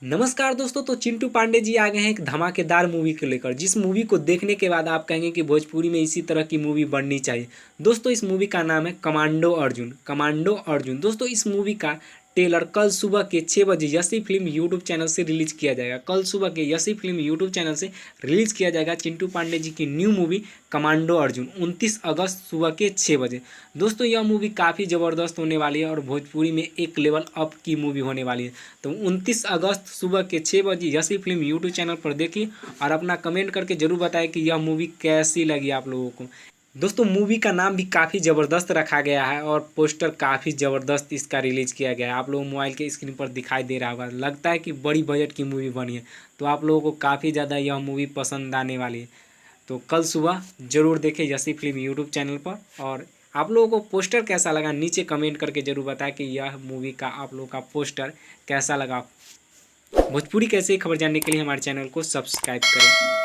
नमस्कार दोस्तों। तो चिंटू पांडे जी आ गए हैं एक धमाकेदार मूवी को लेकर, जिस मूवी को देखने के बाद आप कहेंगे कि भोजपुरी में इसी तरह की मूवी बननी चाहिए। दोस्तों इस मूवी का नाम है कमांडो अर्जुन। कमांडो अर्जुन दोस्तों, इस मूवी का ट्रेलर कल सुबह के 6 बजे यसी फिल्म यूट्यूब चैनल से रिलीज किया जाएगा। कल सुबह के यसी फिल्म यूट्यूब चैनल से रिलीज किया जाएगा चिंटू पांडे जी की न्यू मूवी कमांडो अर्जुन 29 अगस्त सुबह के 6 बजे। दोस्तों यह मूवी काफ़ी ज़बरदस्त होने वाली है और भोजपुरी में एक लेवल अप की मूवी होने वाली है। तो 29 अगस्त सुबह के 6 बजे यसी फिल्म यूट्यूब चैनल पर देखिए और अपना कमेंट करके ज़रूर बताएं कि यह मूवी कैसी लगी आप लोगों को। दोस्तों मूवी का नाम भी काफ़ी ज़बरदस्त रखा गया है और पोस्टर काफ़ी ज़बरदस्त इसका रिलीज़ किया गया है। आप लोग मोबाइल के स्क्रीन पर दिखाई दे रहा होगा, लगता है कि बड़ी बजट की मूवी बनी है। तो आप लोगों को काफ़ी ज़्यादा यह मूवी पसंद आने वाली है। तो कल सुबह ज़रूर देखें यसी फिल्म यूट्यूब चैनल पर। और आप लोगों को पोस्टर कैसा लगा नीचे कमेंट करके ज़रूर बताएं कि यह मूवी का आप लोगों का पोस्टर कैसा लगा। भोजपुरी कैसे खबर जानने के लिए हमारे चैनल को सब्सक्राइब करें।